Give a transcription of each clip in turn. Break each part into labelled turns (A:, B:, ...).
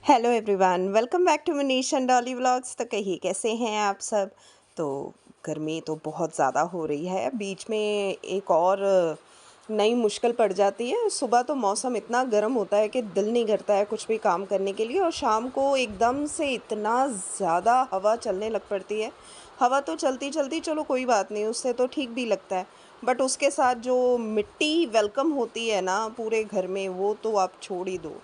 A: Hello everyone, welcome back to Manish and Dolly vlogs. तो कहिए कैसे हैं आप सब। तो गर्मी तो बहुत ज़्यादा हो रही है, बीच में एक और नई मुश्किल पड़ जाती है। सुबह तो मौसम इतना गर्म होता है कि दिल नहीं करता है कुछ भी काम करने के लिए, और शाम को एकदम से इतना ज़्यादा हवा चलने लग पड़ती है। हवा तो चलती चलती चलो कोई बात नहीं, उससे तो ठीक भी लगता है, बट उसके साथ जो मिट्टी वेलकम होती है ना पूरे घर में, वो तो आप छोड़ ही दो।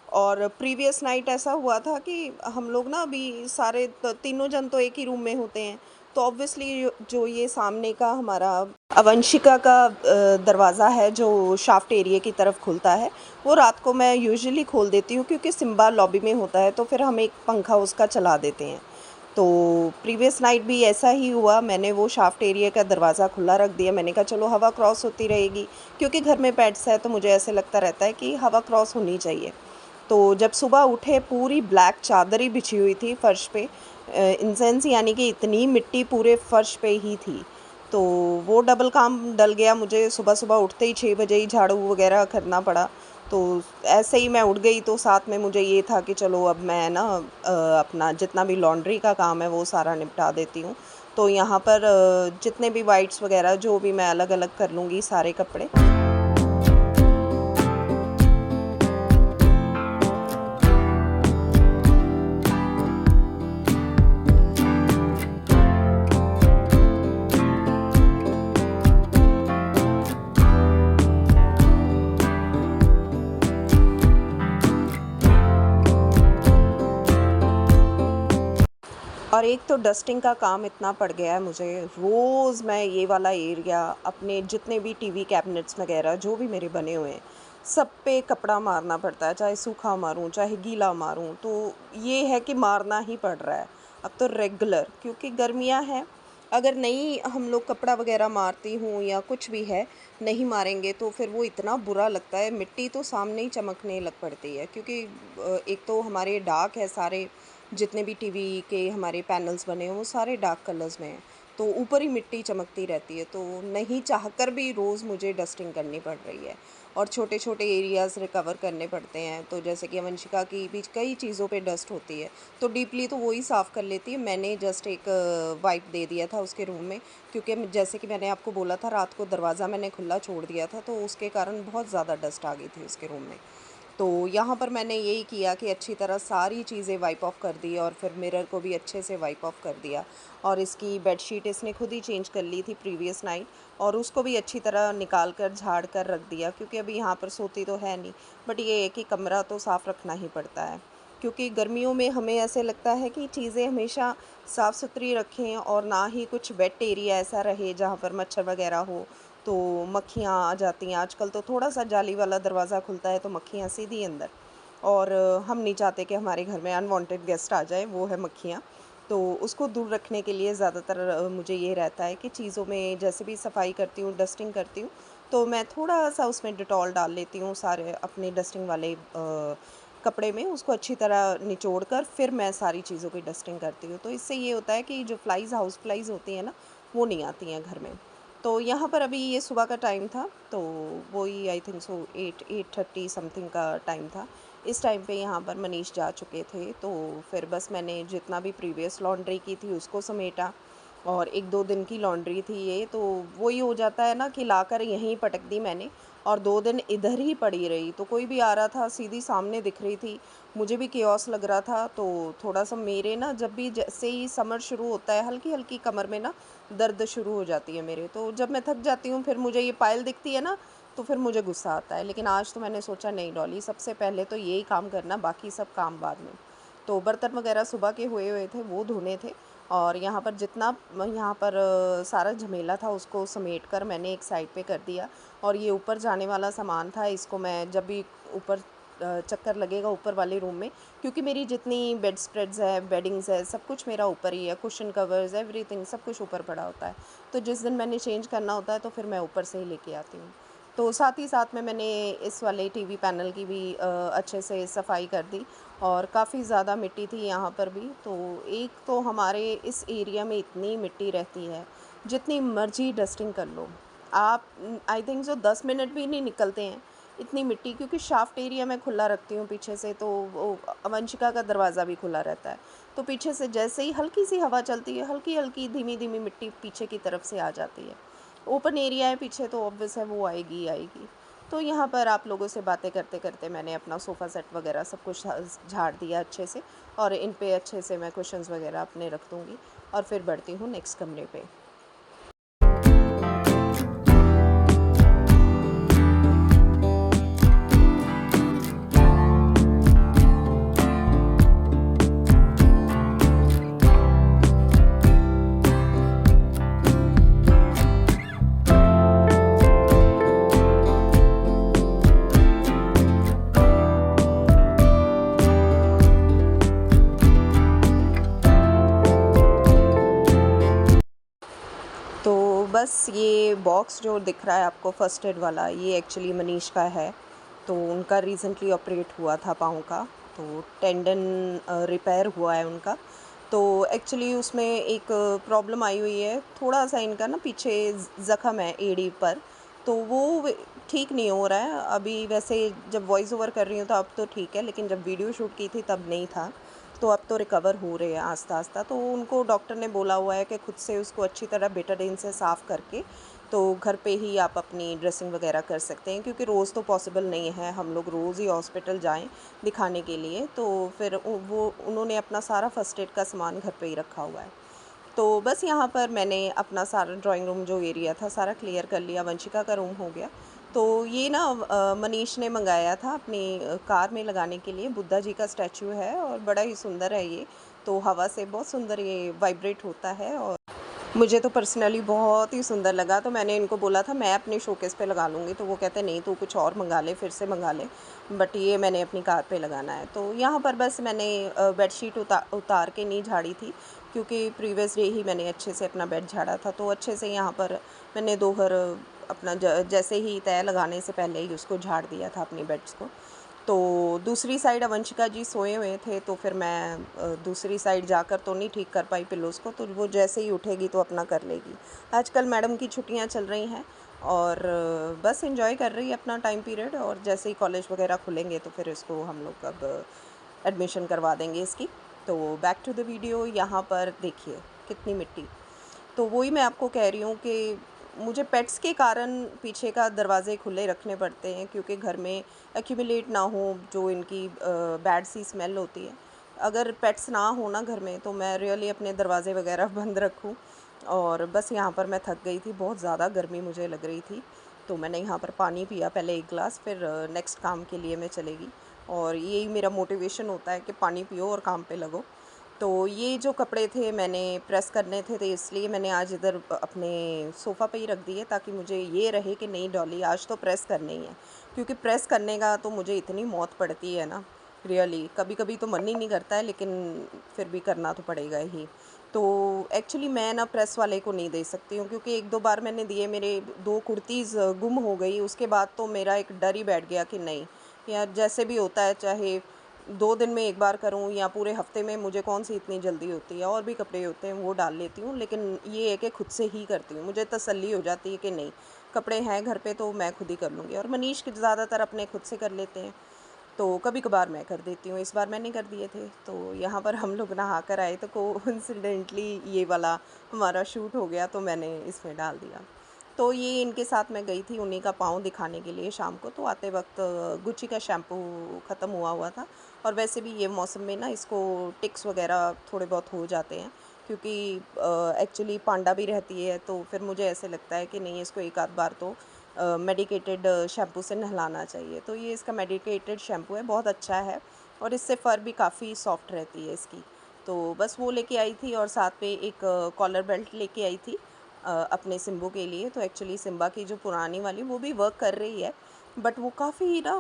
A: और प्रीवियस नाइट ऐसा हुआ था कि हम लोग ना अभी सारे तीनों जन तो एक ही रूम में होते हैं, तो ऑब्वियसली जो ये सामने का हमारा अवंशिका का दरवाज़ा है जो शाफ्ट एरिया की तरफ खुलता है, वो रात को मैं यूजुअली खोल देती हूँ क्योंकि सिम्बा लॉबी में होता है, तो फिर हम एक पंखा उसका चला देते हैं। तो प्रीवियस नाइट भी ऐसा ही हुआ, मैंने वो शाफ्ट एरिया का दरवाज़ा खुला रख दिया। मैंने कहा चलो हवा क्रॉस होती रहेगी, क्योंकि घर में पेट्स है तो मुझे ऐसे लगता रहता है कि हवा क्रॉस होनी चाहिए। तो जब सुबह उठे पूरी ब्लैक चादर ही बिछी हुई थी फर्श पे, इंसेंस यानी कि इतनी मिट्टी पूरे फर्श पे ही थी। तो वो डबल काम डल गया मुझे, सुबह सुबह उठते ही 6 बजे ही झाड़ू वगैरह करना पड़ा। तो ऐसे ही मैं उठ गई, तो साथ में मुझे ये था कि चलो अब मैं ना अपना जितना भी लॉन्ड्री का काम है वो सारा निपटा देती हूँ। तो यहाँ पर जितने भी वाइट्स वगैरह जो भी मैं अलग अलग कर लूँगी सारे कपड़े। और एक तो डस्टिंग का काम इतना पड़ गया है मुझे, रोज़ मैं ये वाला एरिया अपने जितने भी टीवी कैबिनेट्स वगैरह जो भी मेरे बने हुए हैं सब पे कपड़ा मारना पड़ता है, चाहे सूखा मारूं चाहे गीला मारूं, तो ये है कि मारना ही पड़ रहा है अब तो रेगुलर, क्योंकि गर्मियां हैं। अगर नहीं हम लोग कपड़ा वगैरह मारती हूँ या कुछ भी है, नहीं मारेंगे तो फिर वो इतना बुरा लगता है, मिट्टी तो सामने ही चमकने लग पड़ती है। क्योंकि एक तो हमारे डार्क है सारे, जितने भी टीवी के हमारे पैनल्स बने हैं वो सारे डार्क कलर्स में हैं, तो ऊपर ही मिट्टी चमकती रहती है, तो नहीं चाहकर भी रोज़ मुझे डस्टिंग करनी पड़ रही है। और छोटे छोटे एरियाज़ रिकवर करने पड़ते हैं, तो जैसे कि वंशिका की भी कई चीज़ों पे डस्ट होती है, तो डीपली तो वो ही साफ़ कर लेती है। मैंने जस्ट एक वाइप दे दिया था उसके रूम में, क्योंकि जैसे कि मैंने आपको बोला था रात को दरवाज़ा मैंने खुला छोड़ दिया था, तो उसके कारण बहुत ज़्यादा डस्ट आ गई थी उसके रूम में। तो यहाँ पर मैंने यही किया कि अच्छी तरह सारी चीज़ें वाइप ऑफ कर दी, और फिर मिरर को भी अच्छे से वाइप ऑफ कर दिया। और इसकी बेडशीट इसने खुद ही चेंज कर ली थी प्रीवियस नाइट, और उसको भी अच्छी तरह निकाल कर झाड़ कर रख दिया, क्योंकि अभी यहाँ पर सोती तो है नहीं, बट ये है कि कमरा तो साफ़ रखना ही पड़ता है। क्योंकि गर्मियों में हमें ऐसे लगता है कि चीज़ें हमेशा साफ़ सुथरी रखें, और ना ही कुछ वेट एरिया ऐसा रहे जहाँ पर मच्छर वगैरह हो, तो मक्खियाँ आ जाती हैं। आजकल तो थोड़ा सा जाली वाला दरवाज़ा खुलता है तो मक्खियाँ सीधी अंदर, और हम नहीं चाहते कि हमारे घर में अनवांटेड गेस्ट आ जाए, वो है मक्खियाँ। तो उसको दूर रखने के लिए ज़्यादातर मुझे ये रहता है कि चीज़ों में जैसे भी सफाई करती हूँ, डस्टिंग करती हूँ, तो मैं थोड़ा सा उसमें डिटॉल डाल लेती हूँ सारे अपने डस्टिंग वाले कपड़े में, उसको अच्छी तरह निचोड़ कर फिर मैं सारी चीज़ों की डस्टिंग करती हूँ। तो इससे ये होता है कि जो फ्लाइज़ हाउस फ्लाइज़ होती हैं ना, वो नहीं आती हैं घर में। तो यहाँ पर अभी ये सुबह का टाइम था, तो वही आई थिंक सो 8:30 समथिंग का टाइम था। इस टाइम पे यहाँ पर मनीष जा चुके थे, तो फिर बस मैंने जितना भी प्रीवियस लॉन्ड्री की थी उसको समेटा, और 1-2 दिन की लॉन्ड्री थी ये, तो वही हो जाता है ना कि लाकर यहीं पटक दी मैंने, और 2 दिन इधर ही पड़ी रही। तो कोई भी आ रहा था सीधी सामने दिख रही थी, मुझे भी केओस लग रहा था। तो थोड़ा-सा मेरे ना जब भी जैसे ही समर शुरू होता है, हल्की-हल्की कमर में ना दर्द शुरू हो जाती है मेरे, तो जब मैं थक जाती हूँ फिर मुझे ये पायल दिखती है ना, तो फिर मुझे गुस्सा आता है। लेकिन आज तो मैंने सोचा नहीं डॉली, सबसे पहले तो यही काम करना, बाकी सब काम बाद में। तो बर्तन वगैरह सुबह के हुए हुए थे वो धोने थे, और यहाँ पर जितना यहाँ पर सारा झमेला था उसको समेट कर मैंने एक साइड पे कर दिया। और ये ऊपर जाने वाला सामान था, इसको मैं जब भी ऊपर चक्कर लगेगा ऊपर वाले रूम में, क्योंकि मेरी जितनी बेड स्प्रेड्स है, बेडिंग्स है, सब कुछ मेरा ऊपर ही है, कुशन कवर्स एवरीथिंग सब कुछ ऊपर पड़ा होता है। तो जिस दिन मैंने चेंज करना होता है तो फिर मैं ऊपर से ही लेके आती हूँ। तो साथ ही साथ में मैंने इस वाले टीवी पैनल की भी अच्छे से सफाई कर दी, और काफ़ी ज़्यादा मिट्टी थी यहाँ पर भी। तो एक तो हमारे इस एरिया में इतनी मिट्टी रहती है, जितनी मर्जी डस्टिंग कर लो आप, आई थिंक सो 10 मिनट भी नहीं निकलते हैं इतनी मिट्टी, क्योंकि शाफ्ट एरिया मैं खुला रखती हूँ पीछे से, तो वो अवंशिका का दरवाज़ा भी खुला रहता है, तो पीछे से जैसे ही हल्की सी हवा चलती है, हल्की-हल्की धीमी-धीमी मिट्टी पीछे की तरफ से आ जाती है। ओपन एरिया है पीछे, तो ऑब्वियस है वो आएगी ही आएगी। तो यहाँ पर आप लोगों से बातें करते-करते मैंने अपना सोफ़ा सेट वग़ैरह सब कुछ झाड़ दिया अच्छे से, और इन पे अच्छे से मैं कुशन्स वग़ैरह अपने रख दूँगी, और फिर बढ़ती हूँ नेक्स्ट कमरे पे। तो बस ये बॉक्स जो दिख रहा है आपको फर्स्ट एड वाला, ये एक्चुअली मनीष का है। तो उनका रिसेंटली ऑपरेट हुआ था पाँव का, तो टेंडन रिपेयर हुआ है उनका। तो एक्चुअली उसमें एक प्रॉब्लम आई हुई है, थोड़ा सा इनका ना पीछे ज़ख्म है एड़ी पर, तो वो ठीक नहीं हो रहा है अभी। वैसे जब वॉइस ओवर कर रही हूँ तो अब तो ठीक है, लेकिन जब वीडियो शूट की थी तब नहीं था। तो अब तो रिकवर हो रहे हैं आस्ता-आस्ता। तो उनको डॉक्टर ने बोला हुआ है कि खुद से उसको अच्छी तरह बेटाडीन से साफ़ करके, तो घर पे ही आप अपनी ड्रेसिंग वगैरह कर सकते हैं, क्योंकि रोज़ तो पॉसिबल नहीं है हम लोग रोज़ ही हॉस्पिटल जाएँ दिखाने के लिए। तो फिर वो उन्होंने अपना सारा फ़र्स्ट एड का सामान घर पे ही रखा हुआ है। तो बस यहाँ पर मैंने अपना सारा ड्राइंग रूम जो एरिया था सारा क्लियर कर लिया, वंशिका का रूम हो गया। तो ये ना मनीष ने मंगाया था अपनी कार में लगाने के लिए, बुद्धा जी का स्टैचू है और बड़ा ही सुंदर है ये। तो हवा से बहुत सुंदर ये वाइब्रेट होता है, और मुझे तो पर्सनली बहुत ही सुंदर लगा। तो मैंने इनको बोला था मैं अपने शोकेस पे लगा लूँगी, तो वो कहते नहीं तू कुछ और मंगा ले, फिर से मंगा ले, बट ये मैंने अपनी कार पे लगाना है। तो यहाँ पर बस मैंने बेडशीट उतार के नहीं झाड़ी थी, क्योंकि प्रीवियस डे ही मैंने अच्छे से अपना बेड झाड़ा था। तो अच्छे से यहाँ पर मैंने दोहर अपना जैसे ही तय लगाने से पहले ही उसको झाड़ दिया था अपनी बेड्स को। तो दूसरी साइड अवंशिका जी सोए हुए थे, तो फिर मैं दूसरी साइड जाकर तो नहीं ठीक कर पाई पिलोज़ को, तो वो जैसे ही उठेगी तो अपना कर लेगी। आजकल मैडम की छुट्टियां चल रही हैं, और बस एंजॉय कर रही है अपना टाइम पीरियड, और जैसे ही कॉलेज वगैरह खुलेंगे तो फिर इसको हम लोग अब एडमिशन करवा देंगे इसकी। तो बैक टू द वीडियो, यहाँ पर देखिए कितनी मिट्टी। तो वही मैं आपको कह रही हूँ कि मुझे पेट्स के कारण पीछे का दरवाज़े खुले रखने पड़ते हैं, क्योंकि घर में एक्यूमुलेट ना हो जो इनकी बैड सी स्मेल होती है। अगर पेट्स ना हो ना घर में, तो मैं रियली अपने दरवाज़े वगैरह बंद रखूँ। और बस यहाँ पर मैं थक गई थी, बहुत ज़्यादा गर्मी मुझे लग रही थी। तो मैंने यहाँ पर पानी पिया पहले एक गिलास, फिर नेक्स्ट काम के लिए मैं चलेगी। और यही मेरा मोटिवेशन होता है कि पानी पियो और काम पे लगो। तो ये जो कपड़े थे मैंने प्रेस करने थे, तो इसलिए मैंने आज इधर अपने सोफ़ा पे ही रख दिए, ताकि मुझे ये रहे कि नहीं डॉली आज तो प्रेस करने ही है। क्योंकि प्रेस करने का तो मुझे इतनी मौत पड़ती है ना, रियली कभी-कभी तो मन ही नहीं करता है, लेकिन फिर भी करना तो पड़ेगा ही। तो एक्चुअली मैं ना प्रेस वाले को नहीं दे सकती हूँ, क्योंकि 1-2 बार मैंने दिए, मेरे 2 कुर्तीज़ गुम हो गई। उसके बाद तो मेरा एक डर ही बैठ गया कि नहीं, यार जैसे भी होता है, चाहे 2 दिन में 1 बार करूँ या पूरे हफ़्ते में, मुझे कौन-सी इतनी जल्दी होती है। और भी कपड़े होते हैं वो डाल लेती हूँ, लेकिन ये है कि खुद से ही करती हूँ। मुझे तसल्ली हो जाती है कि नहीं, कपड़े हैं घर पे तो मैं खुद ही कर लूँगी। और मनीष के ज़्यादातर अपने खुद से कर लेते हैं, तो कभी-कभार मैं कर देती हूँ। इस बार मैंने कर दिए थे। तो यहाँ पर हम लोग नहा कर आए, तो कोइंसिडेंटली ये वाला हमारा शूट हो गया, तो मैंने इसमें डाल दिया। तो ये इनके साथ मैं गई थी उन्हीं का पाँव दिखाने के लिए शाम को, तो आते वक़्त गुच्ची का शैम्पू ख़त्म हुआ हुआ था। और वैसे भी ये मौसम में ना इसको टिक्स वग़ैरह थोड़े बहुत हो जाते हैं, क्योंकि एक्चुअली पांडा भी रहती है, तो फिर मुझे ऐसे लगता है कि नहीं, इसको एक आध बार तो मेडिकेटेड शैम्पू से नहलाना चाहिए। तो ये इसका मेडिकेटेड शैम्पू है, बहुत अच्छा है, और इससे फ़र भी काफ़ी सॉफ्ट रहती है इसकी। तो बस वो लेके आई थी, और साथ में एक कॉलर बेल्ट लेके आई थी अपने सिम्बू के लिए। तो एक्चुअली सिम्बा की जो पुरानी वाली वो भी वर्क कर रही है, बट वो काफ़ी ना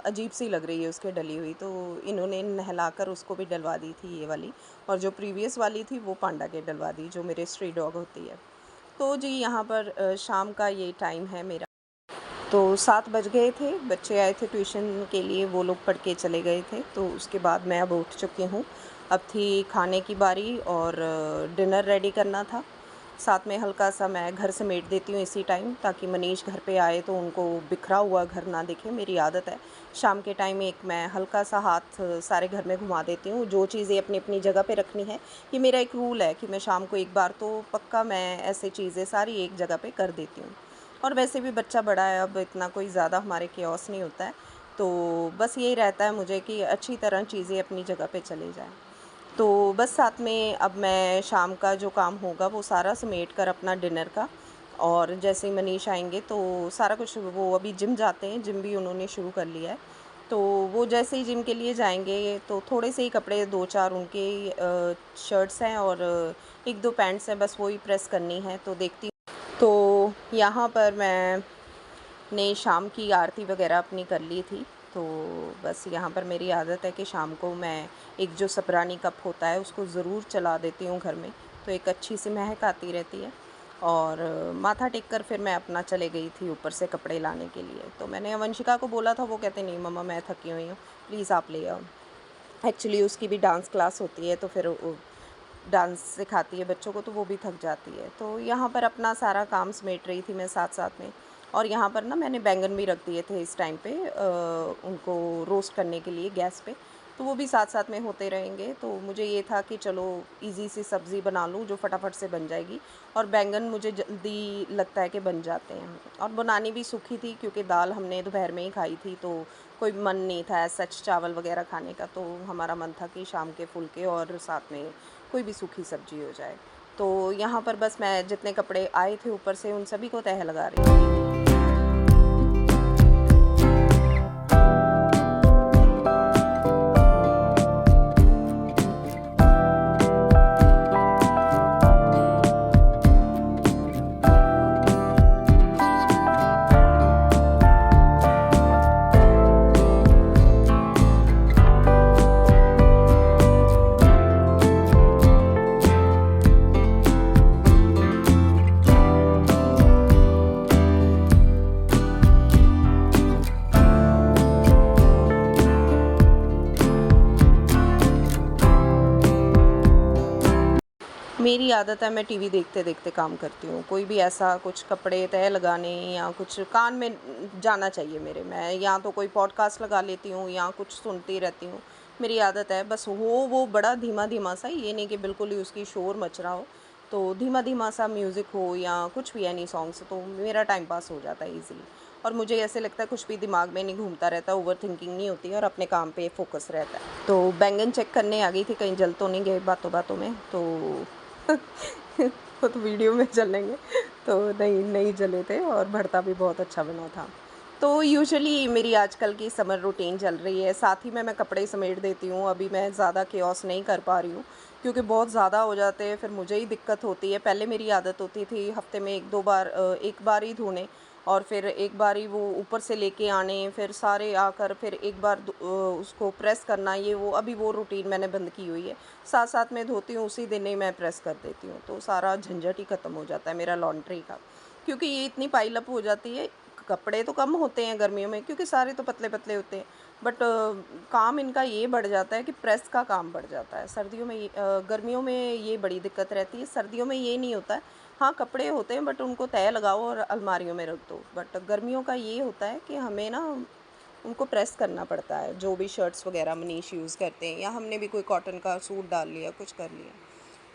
A: अजीब सी लग रही है उसके डली हुई, तो इन्होंने नहलाकर उसको भी डलवा दी थी ये वाली। और जो प्रीवियस वाली थी वो पांडा के डलवा दी, जो मेरे स्ट्री डॉग होती है। तो जी यहाँ पर शाम का ये टाइम है मेरा। तो 7 बज गए थे, बच्चे आए थे ट्यूशन के लिए, वो लोग पढ़ के चले गए थे। तो उसके बाद मैं अब उठ चुकी हूँ। अब थी खाने की बारी, और डिनर रेडी करना था। साथ में हल्का-सा मैं घर समेट देती हूँ इसी टाइम, ताकि मनीष घर पे आए तो उनको बिखरा हुआ घर ना दिखे। मेरी आदत है शाम के टाइम एक मैं हल्का-सा हाथ सारे घर में घुमा देती हूँ, जो चीज़ें अपनी-अपनी जगह पे रखनी है। ये मेरा एक रूल है कि मैं शाम को एक बार तो पक्का मैं ऐसे चीज़ें सारी एक जगह पे कर देती हूँ। और वैसे भी बच्चा बड़ा है, अब इतना कोई ज़्यादा हमारे केओस नहीं होता है, तो बस यही रहता है मुझे कि अच्छी तरह चीज़ें अपनी जगह पे चली जाएँ। तो बस साथ में अब मैं शाम का जो काम होगा वो सारा समेट कर अपना डिनर का, और जैसे ही मनीष आएँगे तो सारा कुछ, वो अभी जिम जाते हैं, जिम भी उन्होंने शुरू कर लिया है। तो वो जैसे ही जिम के लिए जाएँगे तो थोड़े से ही कपड़े 2-4 उनके शर्ट्स हैं और 1-2 पैंट्स हैं, बस वो ही प्रेस करनी है, तो देखती हूँ। तो यहाँ पर मैंने शाम की आरती वग़ैरह अपनी कर ली थी। तो बस यहाँ पर मेरी आदत है कि शाम को मैं एक जो सब्रानी कप होता है उसको ज़रूर चला देती हूँ घर में, तो एक अच्छी सी महक आती रहती है। और माथा टेक कर फिर मैं अपना चले गई थी ऊपर से कपड़े लाने के लिए। तो मैंने वंशिका को बोला था, वो कहते नहीं मम्मा मैं थकी हुई हूँ, प्लीज़ आप ले आओ। एक्चुअली उसकी भी डांस क्लास होती है, तो फिर वो डांस सिखाती है बच्चों को, तो वो भी थक जाती है। तो यहाँ पर अपना सारा काम समेट रही थी मैं साथ-साथ में। और यहाँ पर ना मैंने बैंगन भी रख दिए थे इस टाइम पे उनको रोस्ट करने के लिए गैस पे, तो वो भी साथ-साथ में होते रहेंगे। तो मुझे ये था कि चलो ईज़ी सी सब्ज़ी बना लूँ जो फटाफट से बन जाएगी, और बैंगन मुझे जल्दी लगता है कि बन जाते हैं। और बनानी भी सूखी थी क्योंकि दाल हमने दोपहर में ही खाई थी, तो कोई मन नहीं था एज़ सच चावल वग़ैरह खाने का, तो हमारा मन था कि शाम के फुल्के और साथ में कोई भी सूखी सब्ज़ी हो जाए। तो यहाँ पर बस मैं जितने कपड़े आए थे ऊपर से उन सभी को तह लगा रही थी। मेरी आदत है मैं टीवी देखते-देखते काम करती हूँ। कोई भी ऐसा कुछ कपड़े तह लगाने या कुछ कान में जाना चाहिए मेरे। मैं या तो कोई पॉडकास्ट लगा लेती हूँ या कुछ सुनती रहती हूँ। मेरी आदत है बस हो वो बड़ा धीमा-धीमा सा, ये नहीं कि बिल्कुल ही उसकी शोर मच रहा हो। तो धीमा-धीमा सा म्यूज़िक हो या कुछ भी एनी सॉन्ग्स, तो मेरा टाइम पास हो जाता है ईज़िली। और मुझे ऐसे लगता है कुछ भी दिमाग में नहीं घूमता रहता, ओवरथिंकिंग नहीं होती है और अपने काम पे फ़ोकस रहता है। तो बैंगन चेक करने आ गई थी कहीं जल तो नहीं गए बातों-बातों में, तो वो तो वीडियो में जलेंगे, तो नहीं जले थे और भरता भी बहुत अच्छा बना था। तो यूजुअली मेरी आजकल की समर रूटीन चल रही है, साथ ही में मैं कपड़े समेट देती हूँ। अभी मैं ज़्यादा केओस नहीं कर पा रही हूँ क्योंकि बहुत ज़्यादा हो जाते हैं, फिर मुझे ही दिक्कत होती है। पहले मेरी आदत होती थी हफ़्ते में 1-2 बार, एक बार ही धोने, और फिर एक बार ही वो ऊपर से लेके आने, फिर सारे आकर फिर एक बार उसको प्रेस करना, ये वो। अभी वो रूटीन मैंने बंद की हुई है। साथ-साथ में धोती हूँ, उसी दिन ही मैं प्रेस कर देती हूँ, तो सारा झंझट ही ख़त्म हो जाता है मेरा लॉन्ड्री का। क्योंकि ये इतनी पाइल अप हो जाती है, कपड़े तो कम होते हैं गर्मियों में क्योंकि सारे तो पतले-पतले होते हैं, बट काम इनका ये बढ़ जाता है कि प्रेस का काम बढ़ जाता है। सर्दियों में गर्मियों में ये बड़ी दिक्कत रहती है, सर्दियों में ये नहीं होता है। हाँ, कपड़े होते हैं बट उनको तह लगाओ और अलमारियों में रख दो। बट गर्मियों का ये होता है कि हमें ना उनको प्रेस करना पड़ता है, जो भी शर्ट्स वग़ैरह मनीष यूज़ करते हैं या हमने भी कोई कॉटन का सूट डाल लिया, कुछ कर लिया।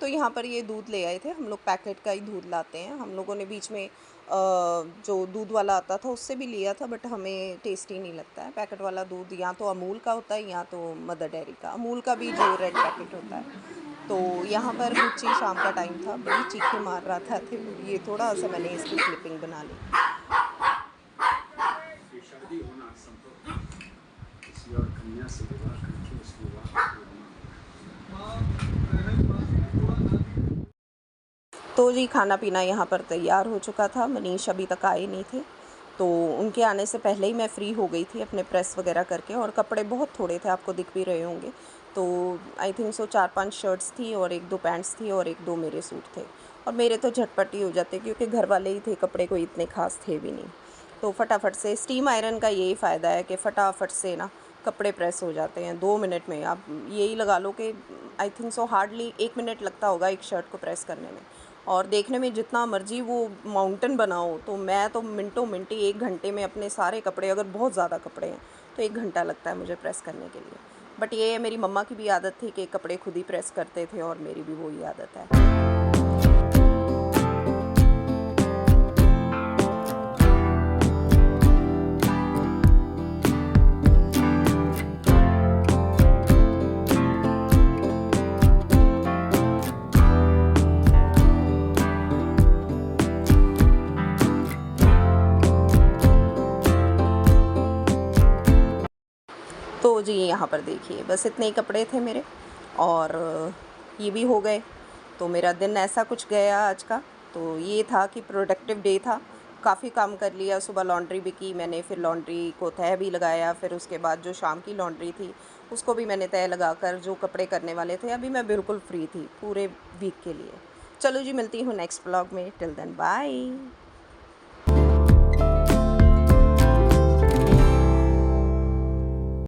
A: तो यहाँ पर ये दूध ले आए थे, हम लोग पैकेट का ही दूध लाते हैं। हम लोगों ने बीच में जो दूध वाला आता था उससे भी लिया था, बट हमें टेस्टी नहीं लगता है। पैकेट वाला दूध या तो अमूल का होता है या तो मदर डेयरी का। अमूल का भी जो रेड पैकेट होता है। तो यहाँ पर बुच्ची शाम का टाइम था, बड़ी चीखें मार रहा था, तो ये थोड़ा-सा मैंने इसकी क्लिपिंग बना ली।
B: शादी होना संभव किसी और कन्या से विवाह करके उस विवाह को
A: तो जी खाना-पीना यहाँ पर तैयार हो चुका था, मनीष अभी तक आए नहीं थे। तो उनके आने से पहले ही मैं फ़्री हो गई थी अपने प्रेस वग़ैरह करके, और कपड़े बहुत थोड़े थे, आपको दिख भी रहे होंगे। तो आई थिंक सो 4-5 शर्ट्स थी और 1-2 पैंट्स थी और 1-2 मेरे सूट थे। और मेरे तो झटपट ही हो जाते क्योंकि घर वाले ही थे, कपड़े कोई इतने ख़ास थे भी नहीं। तो फटाफट से स्टीम आयरन का यही फ़ायदा है कि फटाफट से ना कपड़े प्रेस हो जाते हैं 2 मिनट में। आप यही लगा लो कि I think so hardly 1 minute लगता होगा एक शर्ट को प्रेस करने में, और देखने में जितना मर्जी वो माउंटेन बना हो, तो मैं तो मिनटों मिनटी 1 घंटे में अपने सारे कपड़े, अगर बहुत ज़्यादा कपड़े हैं तो 1 घंटा लगता है मुझे प्रेस करने के लिए। बट ये है, मेरी मम्मा की भी आदत थी कि कपड़े खुद ही प्रेस करते थे और मेरी भी वही आदत है। तो जी यहाँ पर देखिए, बस इतने ही कपड़े थे मेरे और ये भी हो गए। तो मेरा दिन ऐसा कुछ गया आज का। तो ये था कि प्रोडक्टिव डे था, काफ़ी काम कर लिया। सुबह लॉन्ड्री भी की मैंने, फिर लॉन्ड्री को तह भी लगाया, फिर उसके बाद जो शाम की लॉन्ड्री थी उसको भी मैंने तह लगाकर जो कपड़े करने वाले थे, अभी मैं बिल्कुल फ्री थी पूरे वीक के लिए। चलो जी, मिलती हूँ नेक्स्ट ब्लॉग में। Till then bye.